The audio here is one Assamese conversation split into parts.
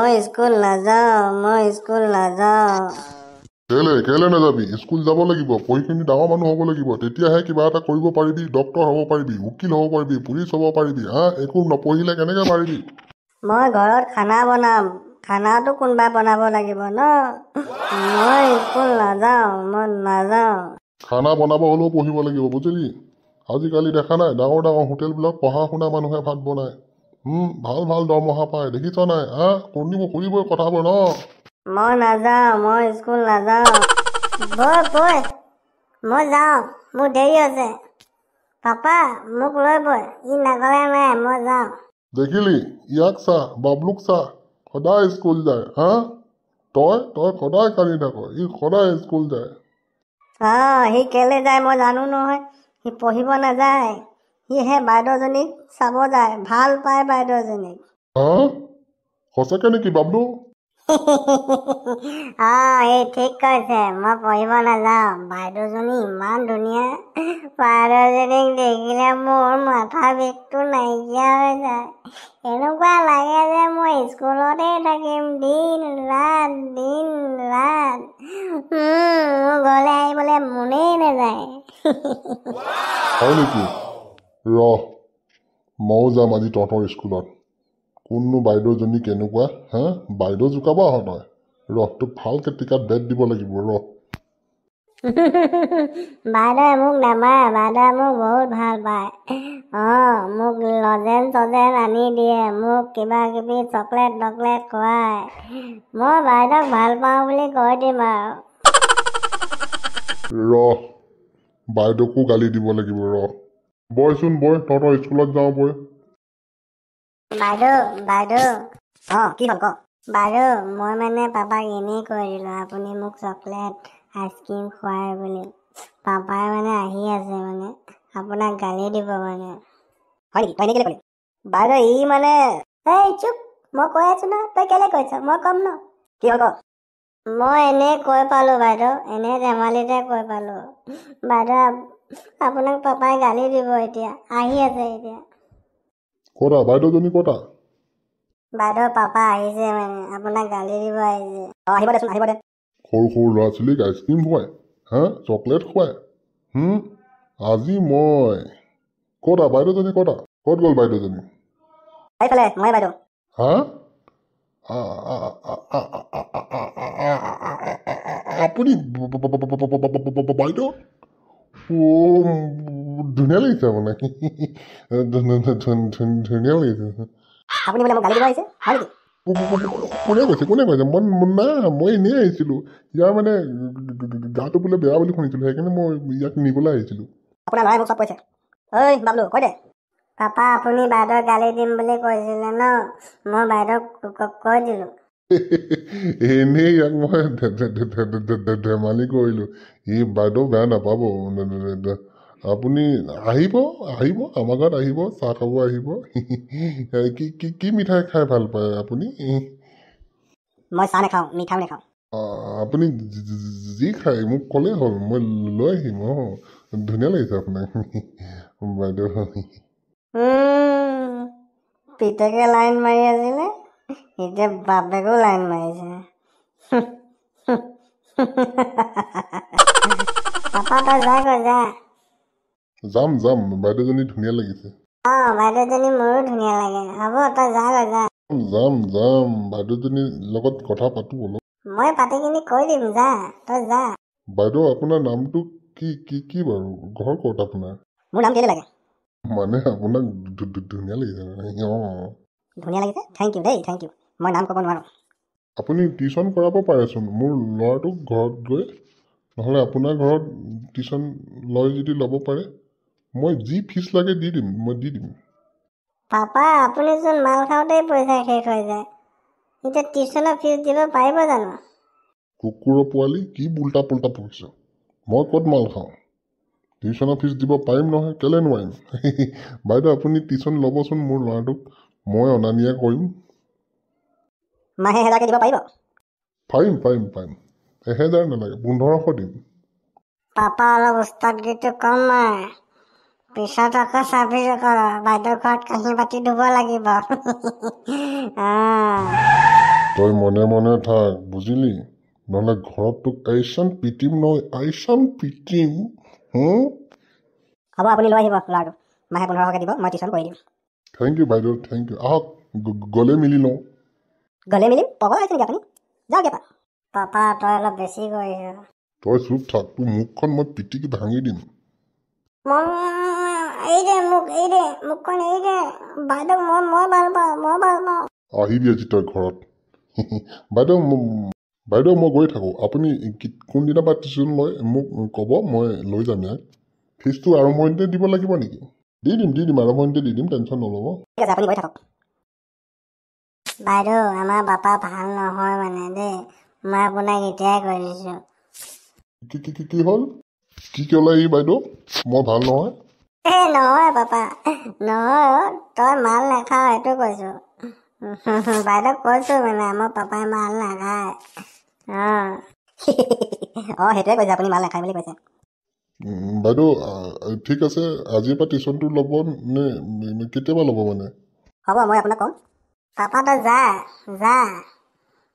মই স্কুল নাযাওঁ মই স্কুল নাযাওঁ কেলে নাযাবি স্কুল যাব লাগিব পঢ়ি শুনি ডাঙৰ মানুহ হ'ব লাগিব তেতিয়াহে কিবা এটা কৰিব পাৰিবি ডক্টৰ হ'ব পাৰিবি উকিল হ'ব পাৰিবি পুলিচ হ'ব পাৰিবি একো নপঢ়িলে কেনেকৈ পাৰিবি মই ঘৰত খানা বনাম খানাটো কোনোবাই বনাব লাগিব ন মই স্কুল নাযাওঁ খানা বনাব হ'লেও পঢ়িব লাগিব বুজিলি আজিকালি দেখা নাই ডাঙৰ ডাঙৰ হোটেলবিলাক পঢ়া শুনা মানুহে ভাত বনায় ভাল ভাল দৰমহা পায় দেখিছ নাই শুনিবই কথাবোৰ ন মই নাযাওঁ মই স্কুল নাযাওঁ বৈ মই যাওঁ মোৰ দেৰি হৈছে পাপা মোক লৈ বৈ ই নগলে নাই মই যাওঁ দেখিলি ইয়াক চা বাবলুক চা সদায় স্কুল যায় তই সদায় কান্দি থাক ই সদায় স্কুল যায় সি কেলে যায় মই জানো নহয় সি পঢ়িব নাযায় সিহে বাইদেউজনীক চাব যায় ভাল পায় বাইদেউজনীক সঁচাকে নেকি বাবলু এই ঠিক কৈছে মই পঢ়িব নাযাওঁ বাইদেউজনী ইমান ধুনীয়া বাইদেউজনীক দেখিলে মোৰ মাথা বিষটো নাইকিয়া হৈ যায় এনেকুৱা লাগে যে মই স্কুলতে থাকিম দিন ৰাত মোৰ ঘৰলৈ আহিবলৈ মনেই নাযায় হয় নেকি ময়ো যাম আজি তহঁতৰ স্কুলত কোননো বাইদেউজনী কেনেকুৱা বাইদেউ জোকাব তই তোক ভালকে টিকাত বেট দিব লাগিব বাইদেৱে মোক নামাৰে বাইদেৱে মোক বহুত ভাল পায় মোক লজেন আনি দিয়ে মোক কিবা কিবি চকলেট খুৱায় মই বাইদেউক ভাল পাওঁ বুলি কৈ দিম আৰু বাইদেউকো গালি দিব লাগিব বয়চোন তহঁতৰ স্কুলত যাওঁ বয় বাইদেউ কি হ'ল ক বাইদেউ মই মানে পাপাক এনেই কৈ দিলোঁ আপুনি মোক চকলেট আইচক্ৰীম খুৱায় বুলি পাপাই মানে আহি আছে মানে আপোনাক গালি দিব মানে হয় নেকি তই এনেই কেলে ক'লি বাইদেউ ই মানে এই চুপ মই কৈ আছোঁ ন তই কেলে কৈছ মই ক'ম ন কি হ'ল ক মই এনেই কৈ পালোঁ বাইদেউ এনেই ধেমালিতে কৈ পালোঁ বাইদেউ আপোনাক পাপাই গালি দিব এতিয়া আহি আছে এতিয়া ক'তা বাইদেউজনী ক'তা বাইদেউ পাপা আহিছে মানে আপোনাক গালি দিব আহিছে আহিব দে সৰু ল'ৰা ছোৱালীক আইচক্ৰীম খুৱায় চকলেট খুৱায় আজি মই ক'তা বাইদেউজনী ক'ত গ'ল বাইদেউজনী মই বাইদেউ আপুনি বাইদেউ ধুনীয়া লাগিছে মানে ধুনীয়া লাগিছে আপুনি বোলে মোক গালি দিব আহিছে হয় নেকি কোনে কৈছে মই এনেই আহিছিলোঁ ইয়াৰ মানে গাটো বোলে বেয়া বুলি শুনিছিলোঁ সেইকাৰণে মই ইয়াক নিবলৈ আহিছিলোঁ আপোনাৰ ল'ৰাই মোক চব কৈছে ঐ বাবলু কৈ দে পাপা আপুনি বাইদেউক গালি দিম বুলি কৈছিলে ন মই বাইদেউক কৈ দিলোঁ এনেই ইয়াক মই ধেমালি কৰিলোঁ ই বাইদেউ বেয়া নাপাব আপুনি আহিব আমাৰ ঘৰত আহিব চাহ খাব আহিব কি মিঠাই খাই ভাল পায় আপুনি মই চাহ নাখাওঁ মিঠাও নাখাওঁ আপুনি যি খায় মোক ক'লেই হ'ল মই লৈ আহিম ধুনীয়া লাগিছে আপোনাক বাইদেউ পিতেকে লাইন মাৰি আছিলে এতিয়া বাপেকো লাইন মাৰিছে পাপা তই যা যাম বাইদেউজনী ধুনীয়া লাগিছে বাইদেউজনী মোৰো ধুনীয়া লাগে হ'ব তই যা যাম বাইদেউজনীৰ লগত কথা পাতো অলপ মই পাতি কিনি কৈ দিম যা তই যা বাইদেউ আপোনাৰ নামটো কি বাৰু ঘৰ ক'ত আপোনাৰ মোৰ নাম কেলে লাগে মানে আপোনাক ধুনীয়া লাগিছে ধুনীয়া লাগিছে থেংক ইউ মই নাম ক'ব নোৱাৰোঁ আপুনি টিউশ্যন কৰাব পাৰেচোন মোৰ ল'ৰাটোক ঘৰত গৈ নহ'লে আপোনাৰ ঘৰত টিউশ্যন লয় যদি ল'ব পাৰে মই যি ফিজ লাগে দি দিম পাপা আপুনিচোন মাল খাওঁতেই পইচা শেষ হৈ যায় এতিয়া টিউশ্যনৰ ফিজ দিব পাৰিব জানো কুকুৰৰ পোৱালি কি উল্টা পুল্টা পঢ়িছ মই ক'ত মাল খাওঁ টিউশ্যনৰ ফিজ দিব পাৰিম নহয় কেলে নোৱাৰিম বাইদেউ আপুনি টিউশ্যন ল'বচোন মোৰ ল'ৰাটোক মই অনা নিয়া কৰিম মাহে 1000কে দিব পাৰিব পাৰিম 1000 নালাগে 1500 দিম পাপা অলপ উস্তাদগিটো কম নাই পিছত আকৌ চাবি বাইদেউ ঘৰত কাঁহী বাতি ধুব লাগিব তই মনে মনে থাক বুজিলি নহ'লে ঘৰত তোক আইচান পিটিম নহয় আইচান পিটিম হ'ব আপুনি লৈ আহিব ল'ৰাটো মাহে 1500কৈ দিব মই টিউশ্যন কৰি দিম থেংক ইউ বাইদেউ থেংক ইউ আহক গ'লে মিলি লওঁ গ'লে মিলিম পগলা হৈছে নেকি আপুনি যাওক এপাক পাপা তই অলপ বেছি কৰিছ তই চুপ থাক তোৰ মুখখন মই পিটিকি ভাঙি দিম এই দে মুখখন এই দে বাইদেউ মই ভাল পাওঁ আহিবি আজি তই ঘৰত বাইদেউ বাইদেউ মই গৈ থাকোঁ আপুনি কোনদিনা বা টিউশ্যন লয় মোক ক'ব মই লৈ যাম ইয়াক ফিজটো আৰম্ভণিতে দিব লাগিব নেকি দি দিম আৰম্ভণিতে দি দিম টেনশ্যন নল'ব ঠিক আছে আপুনি গৈ থাকক বাইদেউ আমাৰ পাপা ভাল নহয় মানে দেই মই আপোনাক এতিয়াই কৈ দিছোঁ কি হ'ল কি ক'লে ই বাইদেউ মই ভাল নহয় নহয় পাপা নহয় তই মাল নাখাৱ সেইটো কৈছোঁ বাইদেউক কৈছোঁ মানে আমাৰ পাপাই মাল নাখায় সেইটোৱে কৈছে আপুনি মাল নাখায় বুলি কৈছে বাইদেউ ঠিক আছে আজিৰ পৰা টিউশ্যনটো ল'ব নে কেতিয়াবা ল'ব মানে হ'ব মই আপোনাক ক'ম পাপা তই যা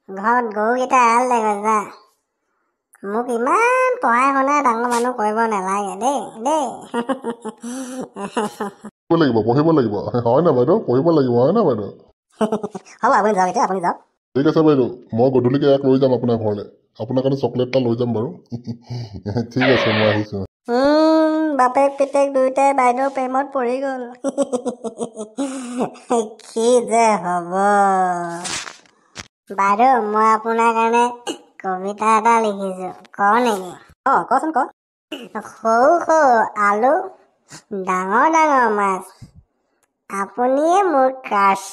ঘৰত গৰুকেইটা এৰাল দে যা মোক ইমান পঢ়াই শুনাই ডাঙৰ মানুহ কৰিব নালাগে দেই পঢ়িব লাগিব হয় না বাইদেউ পঢ়িব লাগিব হয় না বাইদেউ হ'ব আপুনি যাওক এতিয়া আপুনি যাওক ঠিক আছে বাইদেউ মই গধূলিকৈ ইয়াক লৈ যাম আপোনাৰ ঘৰলৈ আপোনাৰ কাৰণে চকলেট এটা লৈ যাম বাৰু ঠিক আছে মই আহিছোঁ বাপেক পিতেক দুয়োটাই বাইদেউৰ প্ৰেমত পৰি গ'ল কি যে হ'ব বাইদেউ মই আপোনাৰ কাৰণে কবিতা এটা লিখিছোঁ কওঁ নেকি কচোন ক সৰু আলু ডাঙৰ মাছ আপুনিয়ে মোৰ ক্ৰাছ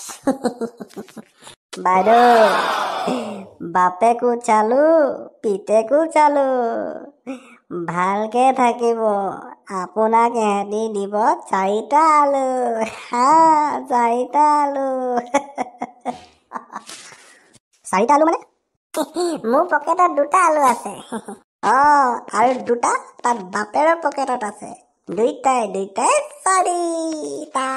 বাইদেউ বাপেকো চালো পিতেকো চালো ভালকে থাকিব আপোনাক এহেঁতি দিব 4টা আলু 4টা আলু 4টা আলু মানে মোৰ পকেটত 2টা আলু আছে আৰু 2টা তাত বাপেৰৰ পকেটত আছে দুইটাই 4টা